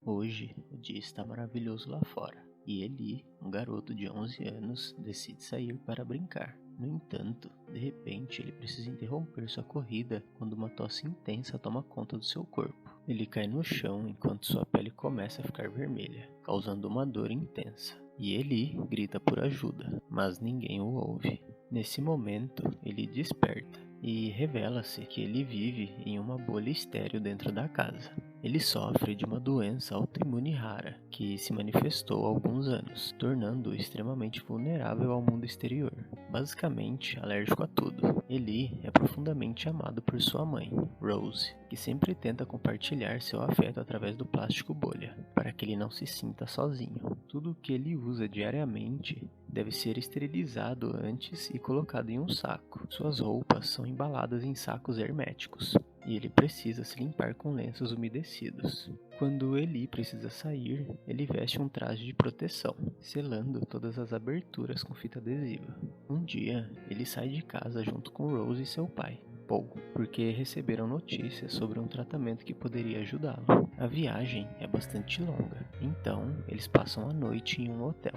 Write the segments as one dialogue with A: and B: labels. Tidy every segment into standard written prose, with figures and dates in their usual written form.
A: Hoje, o dia está maravilhoso lá fora, e Eli, um garoto de 11 anos, decide sair para brincar. No entanto, de repente, ele precisa interromper sua corrida quando uma tosse intensa toma conta do seu corpo. Ele cai no chão enquanto sua pele começa a ficar vermelha, causando uma dor intensa. E Eli grita por ajuda, mas ninguém o ouve. Nesse momento, ele desperta e revela-se que ele vive em uma bolha estéril dentro da casa. Ele sofre de uma doença autoimune rara que se manifestou há alguns anos, tornando-o extremamente vulnerável ao mundo exterior, basicamente alérgico a tudo. Eli é profundamente amado por sua mãe, Rose, que sempre tenta compartilhar seu afeto através do plástico bolha, para que ele não se sinta sozinho. Tudo o que ele usa diariamente deve ser esterilizado antes e colocado em um saco. Suas roupas são embaladas em sacos herméticos, e ele precisa se limpar com lenços umedecidos. Quando Eli precisa sair, ele veste um traje de proteção, selando todas as aberturas com fita adesiva. Um dia, ele sai de casa junto com Rose e seu pai, Paul, porque receberam notícias sobre um tratamento que poderia ajudá-lo. A viagem é bastante longa, então eles passam a noite em um hotel.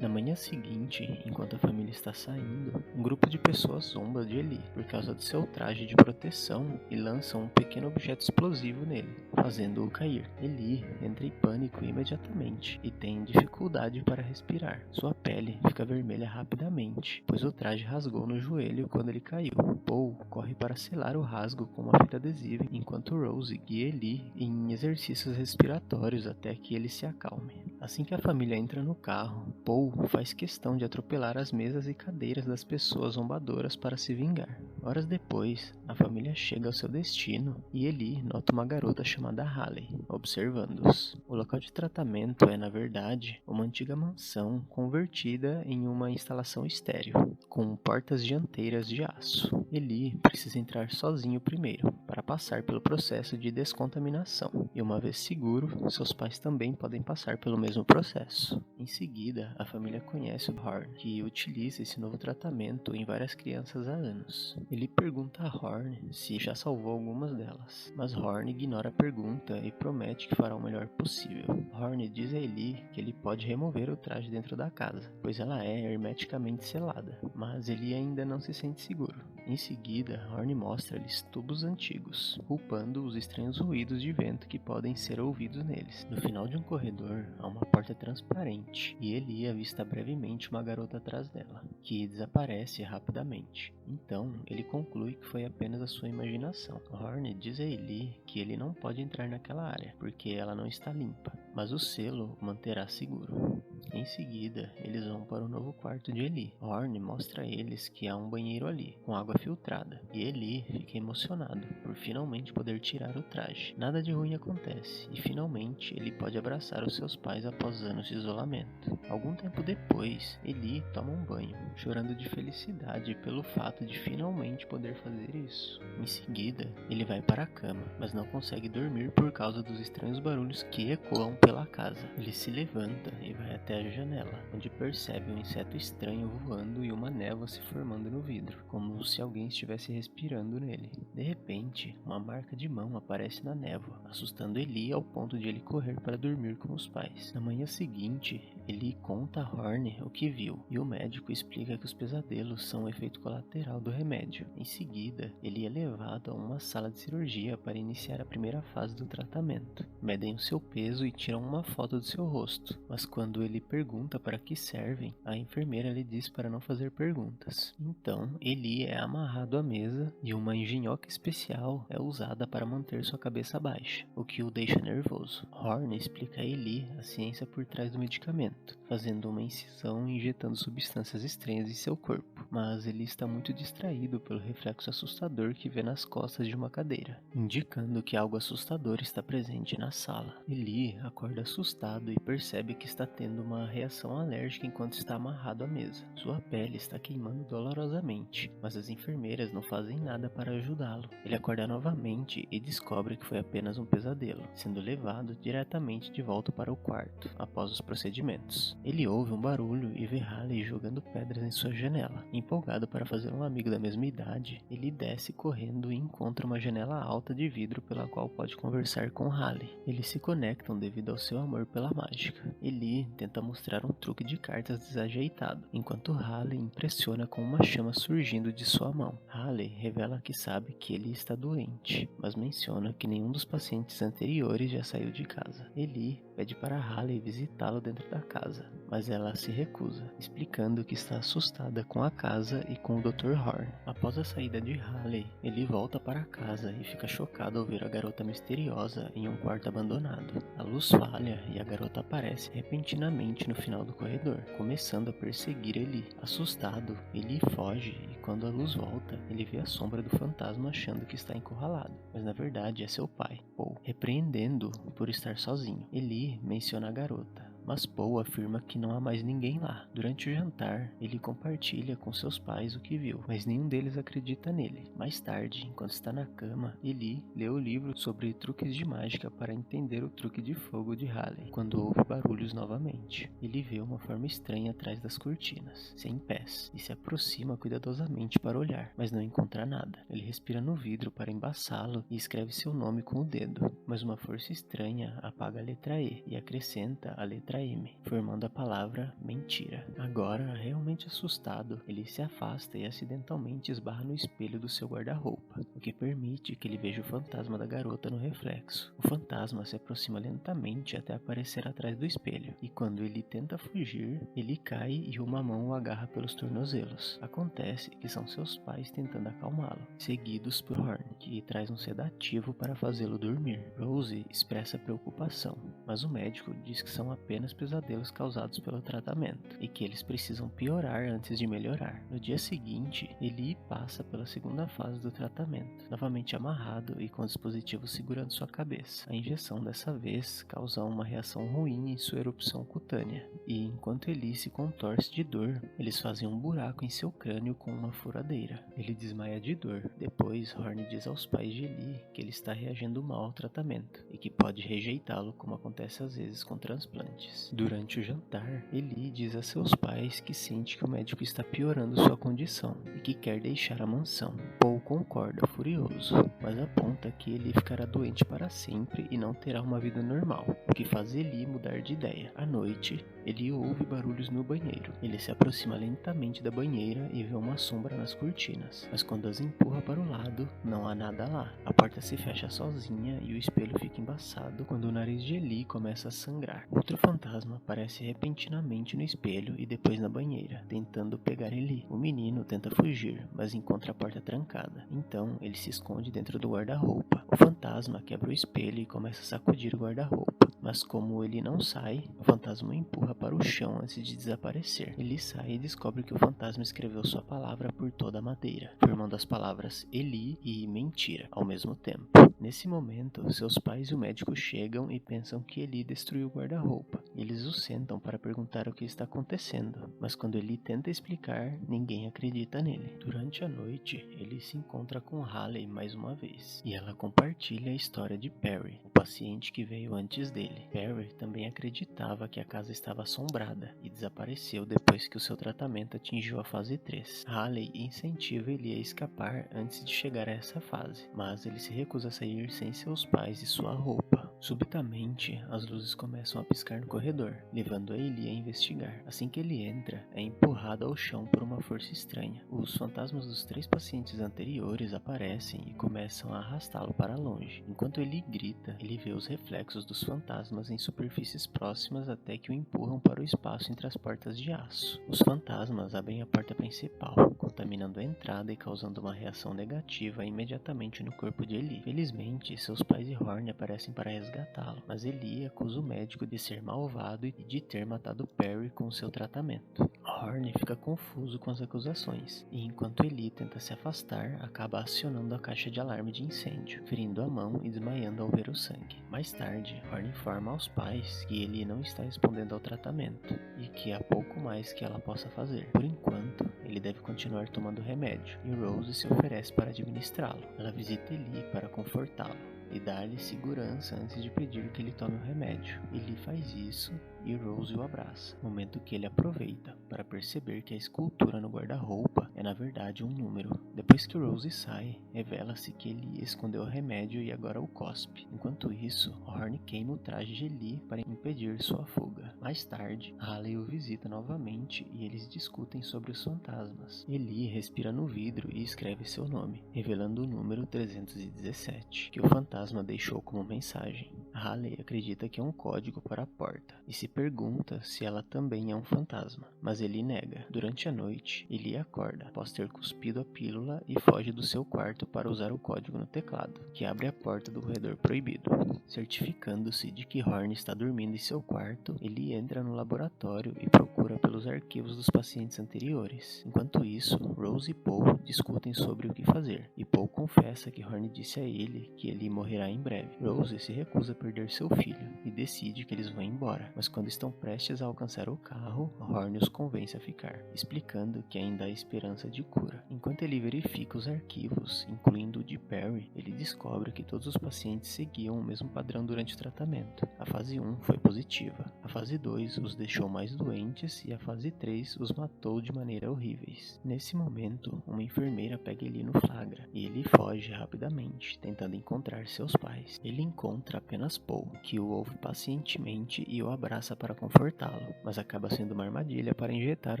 A: Na manhã seguinte, enquanto a família está saindo, um grupo de pessoas zomba de Eli por causa de seu traje de proteção e lançam um pequeno objeto explosivo nele, fazendo-o cair. Eli entra em pânico imediatamente e tem dificuldade para respirar. Sua pele fica vermelha rapidamente, pois o traje rasgou no joelho quando ele caiu. Paul corre para selar o rasgo com uma fita adesiva, enquanto Rose guia Eli em exercícios respiratórios até que ele se acalme. Assim que a família entra no carro, Paul faz questão de atropelar as mesas e cadeiras das pessoas zombadoras para se vingar. Horas depois, a família chega ao seu destino e Eli nota uma garota chamada Haley, observando-os. O local de tratamento é, na verdade, uma antiga mansão convertida em uma instalação estéril, com portas dianteiras de aço. Eli precisa entrar sozinho primeiro, para passar pelo processo de descontaminação, e uma vez seguro, seus pais também podem passar pelo mesmo processo. Em seguida, a família conhece o Horn, que utiliza esse novo tratamento em várias crianças há anos. Ele pergunta a Horn se já salvou algumas delas, mas Horn ignora a pergunta e promete que fará o melhor possível. Horn diz a Eli que ele pode remover o traje dentro da casa, pois ela é hermeticamente selada, mas ele ainda não se sente seguro. Em seguida, Horn mostra-lhes tubos antigos, culpando os estranhos ruídos de vento que podem ser ouvidos neles. No final de um corredor, há uma porta transparente, e Eli avista brevemente uma garota atrás dela, que desaparece rapidamente. Então, ele conclui que foi apenas a sua imaginação. Horn diz a Eli que ele não pode entrar naquela área, porque ela não está limpa, mas o selo o manterá seguro. Em seguida, eles vão para o novo quarto de Eli. Horn mostra a eles que há um banheiro ali, com água filtrada, e Eli fica emocionado por finalmente poder tirar o traje. Nada de ruim acontece, e finalmente ele pode abraçar os seus pais após anos de isolamento. Algum tempo depois, Eli toma um banho, chorando de felicidade pelo fato de finalmente poder fazer isso. Em seguida, ele vai para a cama, mas não consegue dormir por causa dos estranhos barulhos que ecoam pela casa. Ele se levanta e vai até a janela, onde percebe um inseto estranho voando e uma névoa se formando no vidro, como se alguém estivesse respirando nele. De repente, uma marca de mão aparece na névoa, assustando Eli ao ponto de ele correr para dormir com os pais. Na manhã seguinte, Eli conta a Horn o que viu, e o médico explica que os pesadelos são um efeito colateral do remédio. Em seguida, ele é levado a uma sala de cirurgia para iniciar a primeira fase do tratamento. Medem o seu peso e tiram uma foto do seu rosto, mas quando ele pergunta para que servem, a enfermeira lhe diz para não fazer perguntas. Então, Eli é amarrado à mesa e uma engenhoca especial é usada para manter sua cabeça baixa, o que o deixa nervoso. Horn explica a Eli a ciência por trás do medicamento, fazendo uma incisão e injetando substâncias estranhas em seu corpo, mas ele está muito distraído pelo reflexo assustador que vê nas costas de uma cadeira, indicando que algo assustador está presente na sala. Eli acorda assustado e percebe que está tendo uma reação alérgica enquanto está amarrado à mesa. Sua pele está queimando dolorosamente, mas as enfermeiras não fazem nada para ajudá-lo. Ele acorda novamente e descobre que foi apenas um pesadelo, sendo levado diretamente de volta para o quarto, após os procedimentos. Ele ouve um barulho e vê Haley jogando pedras em sua janela. Empolgado para fazer um amigo da mesma idade, ele desce correndo e encontra uma janela alta de vidro pela qual pode conversar com Haley. Eles se conectam devido ao seu amor pela mágica. Eli tenta mostrar um truque de cartas desajeitado, enquanto Haley impressiona com uma chama surgindo de sua mão. Haley revela que sabe que ele está doente, mas menciona que nenhum dos pacientes anteriores já saiu de casa. Eli pede para Haley visitá-lo dentro da casa, mas ela se recusa, explicando que está assustada com a casa e com o Dr. Horn. Após a saída de Haley, ele volta para casa e fica chocado ao ver a garota misteriosa em um quarto abandonado. A luz falha e a garota aparece repentinamente no final do corredor, começando a perseguir Eli. Assustado, Eli foge e quando a luz volta, ele vê a sombra do fantasma achando que está encurralado, mas na verdade é seu pai, Paul, repreendendo-o por estar sozinho. Eli menciona a garota, mas Paul afirma que não há mais ninguém lá. Durante o jantar, ele compartilha com seus pais o que viu, mas nenhum deles acredita nele. Mais tarde, enquanto está na cama, Eli lê o livro sobre truques de mágica para entender o truque de fogo de Haley. Quando ouve barulhos novamente, ele vê uma forma estranha atrás das cortinas, sem pés, e se aproxima cuidadosamente para olhar, mas não encontra nada. Ele respira no vidro para embaçá-lo e escreve seu nome com o dedo, mas uma força estranha apaga a letra E e acrescenta a letra M, formando a palavra mentira. Agora, realmente assustado, ele se afasta e acidentalmente esbarra no espelho do seu guarda-roupa, o que permite que ele veja o fantasma da garota no reflexo. O fantasma se aproxima lentamente até aparecer atrás do espelho, e quando ele tenta fugir, ele cai e uma mão o agarra pelos tornozelos. Acontece que são seus pais tentando acalmá-lo, seguidos por Horn, que traz um sedativo para fazê-lo dormir. Rose expressa preocupação, mas o médico diz que são apenas pesadelos causados pelo tratamento e que eles precisam piorar antes de melhorar. No dia seguinte, Eli passa pela segunda fase do tratamento, novamente amarrado e com o dispositivo segurando sua cabeça. A injeção dessa vez causa uma reação ruim em sua erupção cutânea, e enquanto Eli se contorce de dor, eles fazem um buraco em seu crânio com uma furadeira. Ele desmaia de dor. Depois, Horn diz aos pais de Eli que ele está reagindo mal ao tratamento e que pode rejeitá-lo, como acontece às vezes com transplantes. Durante o jantar, Eli diz a seus pais que sente que o médico está piorando sua condição e que quer deixar a mansão. Paul concorda, furioso, mas aponta que Eli ficará doente para sempre e não terá uma vida normal, o que faz Eli mudar de ideia. À noite, Eli ouve barulhos no banheiro. Ele se aproxima lentamente da banheira e vê uma sombra nas cortinas, mas quando as empurra para o lado, não há nada lá. A porta se fecha sozinha e o espelho fica embaçado quando o nariz de Eli começa a sangrar. Outro fantasma aparece repentinamente no espelho e depois na banheira, tentando pegar Eli. O menino tenta fugir, mas encontra a porta trancada. Então, ele se esconde dentro do guarda-roupa. O fantasma quebra o espelho e começa a sacudir o guarda-roupa, mas como ele não sai, o fantasma o empurra para o chão antes de desaparecer. Ele sai e descobre que o fantasma escreveu sua palavra por toda a madeira, formando as palavras Eli e mentira ao mesmo tempo. Nesse momento, seus pais e o médico chegam e pensam que Eli destruiu o guarda-roupa. Eles o sentam para perguntar o que está acontecendo, mas quando Eli tenta explicar, ninguém acredita nele. Durante a noite, ele se encontra com Haley mais uma vez, e ela compartilha a história de Perry, o paciente que veio antes dele. Perry também acreditava que a casa estava assombrada e desapareceu depois que o seu tratamento atingiu a fase 3. Haley incentiva ele a escapar antes de chegar a essa fase, mas ele se recusa a sair sem seus pais e sua roupa. Subitamente, as luzes começam a piscar no corredor, levando a Eli a investigar. Assim que ele entra, é empurrado ao chão por uma força estranha. Os fantasmas dos 3 pacientes anteriores aparecem e começam a arrastá-lo para longe. Enquanto ele grita, ele vê os reflexos dos fantasmas em superfícies próximas até que o empurram para o espaço entre as portas de aço. Os fantasmas abrem a porta principal, contaminando a entrada e causando uma reação negativa imediatamente no corpo de Eli. Felizmente, seus pais e Horn aparecem para resgatá-lo, mas Eli acusa o médico de ser malvado e de ter matado Perry com seu tratamento. Horn fica confuso com as acusações, e enquanto Eli tenta se afastar, acaba acionando a caixa de alarme de incêndio, ferindo a mão e desmaiando ao ver o sangue. Mais tarde, Horn informa aos pais que Eli não está respondendo ao tratamento, e que há pouco mais que ela possa fazer. Por enquanto, ele deve continuar tomando remédio, e Rose se oferece para administrá-lo. Ela visita Eli para confortá-lo e dar-lhe segurança antes de pedir que ele tome o remédio. Eli faz isso e Rose o abraça, momento que ele aproveita para perceber que a escultura no guarda-roupa é na verdade um número. Depois que Rose sai, revela-se que ele escondeu o remédio e agora o cospe. Enquanto isso, Horn queima o traje de Ellie para impedir sua fuga. Mais tarde, Haley o visita novamente e eles discutem sobre os fantasmas. Ellie respira no vidro e escreve seu nome, revelando o número 317, que o fantasma deixou como mensagem. Haley acredita que é um código para a porta e se pergunta se ela também é um fantasma, mas ele nega. Durante a noite, Ellie acorda após ter cuspido a pílula e foge do seu quarto para usar o código no teclado, que abre a porta do corredor proibido. Certificando-se de que Horn está dormindo em seu quarto, ele entra no laboratório e procura pelos arquivos dos pacientes anteriores. Enquanto isso, Rose e Paul discutem sobre o que fazer, e Paul confessa que Horn disse a ele que ele morrerá em breve. Rose se recusa a perder seu filho e decide que eles vão embora, mas quando estão prestes a alcançar o carro, Horn os convence a ficar, explicando que ainda há esperança de cura. Enquanto ele verifica os arquivos, incluindo o de Perry, ele descobre que todos os pacientes seguiam o mesmo padrão durante o tratamento. A fase 1 foi positiva, a fase 2 os deixou mais doentes e a fase 3 os matou de maneira horríveis. Nesse momento, uma enfermeira pega ele no flagra e ele foge rapidamente, tentando encontrar seus pais. Ele encontra apenas Paul, que o ouve pacientemente e o abraça para confortá-lo, mas acaba sendo uma armadilha para injetar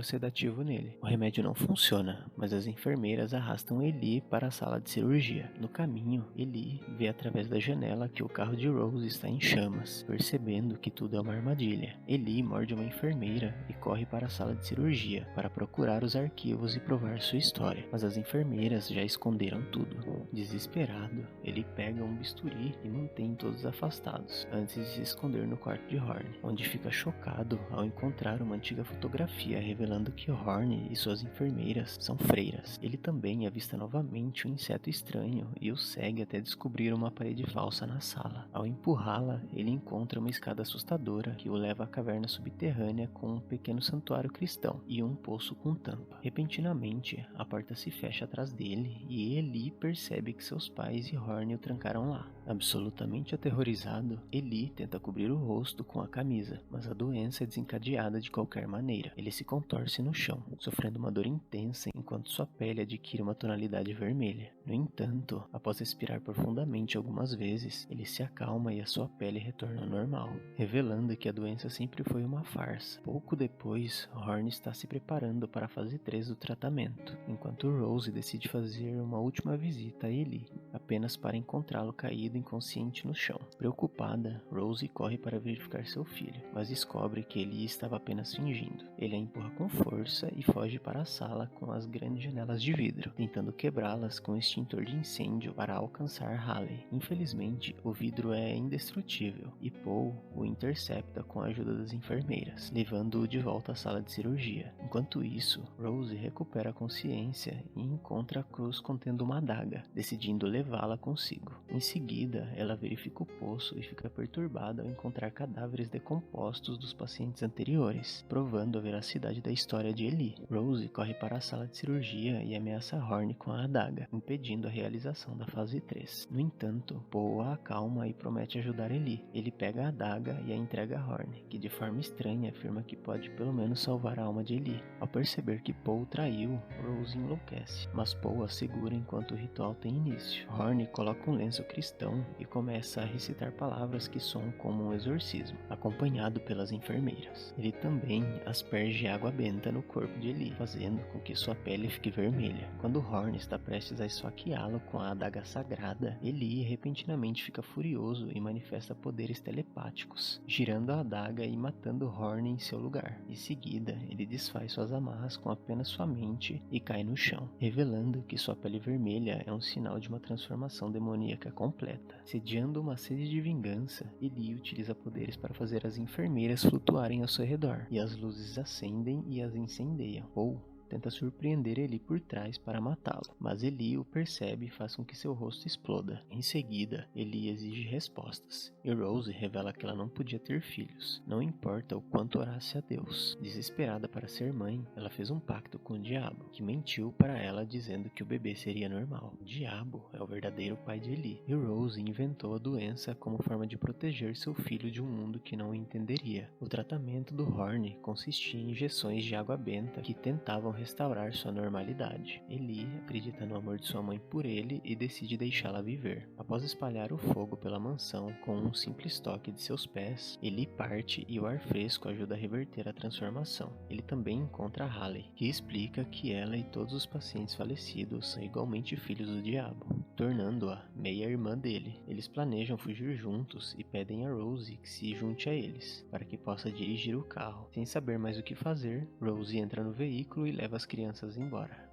A: o sedativo nele. O remédio não funciona, mas as enfermeiras arrastam Ellie para a sala de cirurgia. No caminho, Ellie vê através da janela que o carro de Rose está em chamas, percebendo que tudo é uma armadilha. Ellie morde uma enfermeira e corre para a sala de cirurgia para procurar os arquivos e provar sua história, mas as enfermeiras já esconderam tudo. Desesperado, ele pega um bisturi e mantém todos afastados, antes de se esconder no quarto de Horn, onde fica chocado ao encontrar uma antiga fotografia revelando que Horn e suas enfermeiras são freiras. Ele também avista novamente um inseto estranho e o segue até descobrir uma parede falsa na sala. Ao empurrá-la, ele encontra uma escada assustadora que o leva à caverna subterrânea com um pequeno santuário cristão e um poço com tampa. Repentinamente, a porta se fecha atrás dele e Ellie percebe que seus pais e Horn o trancaram lá. Absolutamente aterrorizado, Ellie tenta cobrir o rosto com a camisa, mas a doença é desencadeada de qualquer maneira. Ele se contorce no chão, sofrendo uma dor intensa enquanto sua pele adquire uma tonalidade vermelha. No entanto, após respirar profundamente algumas vezes, ele se acalma e a sua pele retorna ao normal, revelando que a doença sempre foi uma farsa. Pouco depois, Horn está se preparando para a fase 3 do tratamento, enquanto Rose decide fazer uma última visita a Ellie, apenas para encontrá-lo caído inconsciente no chão. Preocupada, Rose corre para verificar seu filho, mas descobre que Ellie estava apenas fingindo. Ele a empurra com força e foge para a sala com as grandes janelas de vidro, tentando quebrá-las com um extintor de incêndio para alcançar Haley. Infelizmente, o vidro é indestrutível e Paul o intercepta com a ajuda das enfermeiras, levando-o de volta à sala de cirurgia. Enquanto isso, Rose recupera a consciência e encontra a cruz contendo uma adaga, decidindo levá-la consigo. Em seguida, ela verifica o poço e fica perturbada ao encontrar cadáveres decompostos dos pacientes anteriores, provando a veracidade da história de Ellie. Rose corre para a sala de cirurgia e ameaça Horn com a adaga, impedindo a realização da fase 3. No entanto, Paul a acalma e promete ajudar Ellie. Ele pega a adaga e a entrega a Horn, que de forma estranha afirma que pode pelo menos salvar a alma de Ellie. Ao perceber que Paul traiu, Rose enlouquece, mas Paul a segura enquanto o ritual tem início. Horn coloca um lenço cristão e começa a recitar palavras que soam como um exorcismo, acompanhado pelas enfermeiras. Ele também asperge água benta no corpo de Ellie, fazendo com que sua pele fique vermelha. Quando Horn está prestes a esfaqueá-lo com a adaga sagrada, Ellie repentinamente fica furioso e manifesta poderes telepáticos, girando a adaga e matando Horn em seu lugar. Em seguida, ele desfaz suas amarras com apenas sua mente e cai no chão, revelando que sua pele vermelha é um sinal de uma transformação demoníaca completa. Sediando uma sede de vingança, Ellie utiliza poderes para fazer as enfermeiras flutuarem ao seu redor, e as luzes acendem e as incendeiam. Paul tenta surpreender Eli por trás para matá-lo, mas Eli o percebe e faz com que seu rosto exploda. Em seguida, Eli exige respostas, e Rose revela que ela não podia ter filhos, não importa o quanto orasse a Deus. Desesperada para ser mãe, ela fez um pacto com o diabo, que mentiu para ela dizendo que o bebê seria normal. O diabo é o verdadeiro pai de Eli, e Rose inventou a doença como forma de proteger seu filho de um mundo que não o entenderia. O tratamento do Horn consistia em injeções de água benta que tentavam restaurar sua normalidade. Eli acredita no amor de sua mãe por ele e decide deixá-la viver. Após espalhar o fogo pela mansão com um simples toque de seus pés, Eli parte e o ar fresco ajuda a reverter a transformação. Ele também encontra Haley, que explica que ela e todos os pacientes falecidos são igualmente filhos do diabo, tornando-a meia-irmã dele. Eles planejam fugir juntos e pedem a Rose que se junte a eles, para que possa dirigir o carro. Sem saber mais o que fazer, Rose entra no veículo e leva as crianças embora.